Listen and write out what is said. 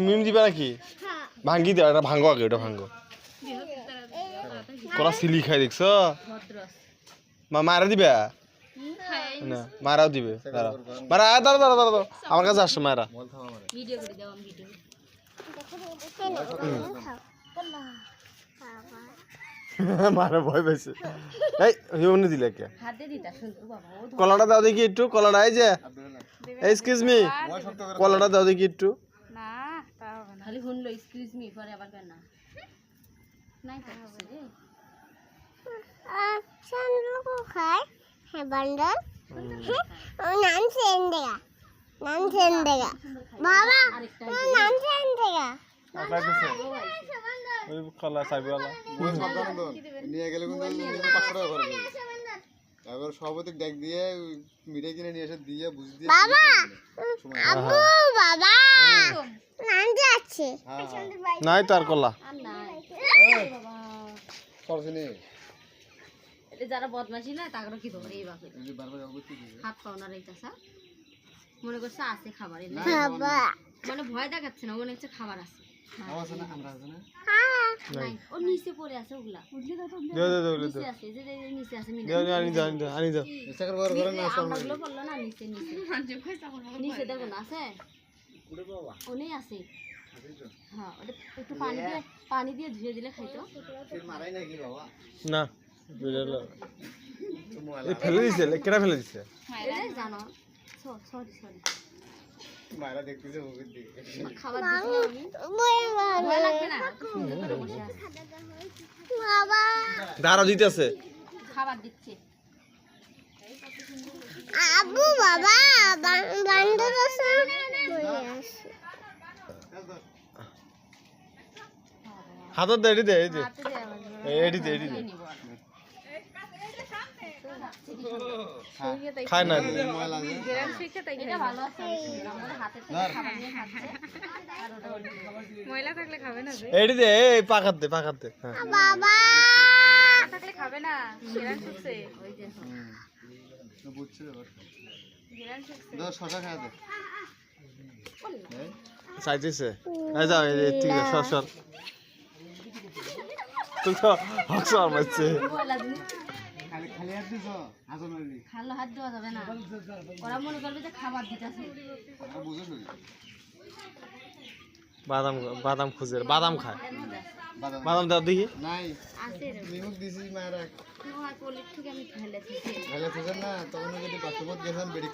মিম দিবা নাকি ভাঙ্গি দাও এটা ভাঙ্গো আগে ওটা ভাঙ্গো কলা সিলি খাই দেখছ মারা দিবা না মারাও দিবে মারা দাঁড়া দাঁড়া দাঁড়া আমার কাছে আসছে মারা মারা ভয় পাইছে এই হিউনি দিলে কে কলাটা দাও দেখি একটু কলাটা এই যে এক্সকিউজ মি কলাটা দাও দেখি একটু না তা হবে না খালি শুনলো এক্সকিউজ মি পরে আবার কেন না নাই তা হবে রে সানলো কো খায় হে বান্ডাল ও নাম সেন্দেগা বাবা নাম সেন্দেগা ওই কলা সাইবওয়ালা ওই সাবধানে দন নিয়ে গেলে কিন্তু 500 টাকা করে দেবে এবার সভাপতি ডাক দিয়ে মিঠাই কিনে নিয়ে এসে দিয়ে বুঝ দিয়ে বাবা আব্বু বাবা নাম যাচ্ছে নাই তার কলা আর নাই বাবা সরসিনে এটা যারা বদমাশি না তাগরা কি ধরে এই বাপে এই বারবার অবস্থি দিবে হাত পাও না রেখেছা মনে করছে আছে খাবার এনে বাবা মানে ভয় দেখাচ্ছে না মনে হচ্ছে খাবার আছে আওয়াজ না আমরা আছে না নাই ও নিচে পড়ে আছে ওগুলা দাও দাও দাও নিচে আছে যে নিচে আছে মিনা দাও আনি দাও ইচ্ছা করে করে না সব আমগুলো পড়লো না নিচে নিচে দেখো না আছে ওনেই আছে হ্যাঁ ওটা একটু পানি দিয়ে ধুয়ে দিলে খাইতো মারাই নাকি বাবা না বিড়াল এই ফেলে দিছে কেডা ফেলে দিছে এই জানো সরি মারা দেখতেছে মুখের দিকে খাবার দিছি আমি ভয় লাগবে না সুন্দর করে বসে আছে বাবা দাঁড়াও দিতেছে খাবার দিচ্ছে আব্বু বাবা বান্দর আছে হাতত দে দে এই যে হাতে দে আবার এডি দে নিব খায় না ময়লা লাগে এটা ভালো আছে আমাদের হাতে থেকে খাবার নিয়ে খাচ্ছে আর ওটা ময়লা থাকলে খাবে না এডি দে এই পাকাত দে হ্যাঁ বাবা থাকলে খাবে না গেরান শুকছে ওই যে তো বুঝছে ব্যাপার গেরান শুকছে দাও শশা খায় দে চাইতেছে এই যাও এই ঠিক আছে সর তুই তো হকসার মারছে ময়লা দিন খালি খালি হাত দিছ হাসন হইলি খালো হাত দেওয়া যাবে না ওরা মনে করবে যে খাবার দিতেছে আর বুঝো না বাদাম খুঁজে বাদাম খায় বাদাম বাদাম দাও দেখি নাই আছে রে মিহুক দিছি মায়েরা তোমার পলির থেকে আমি ফেলে থেকে ভালো থাকেন না তখন যদি বাথরুমত গেছেন বেরিক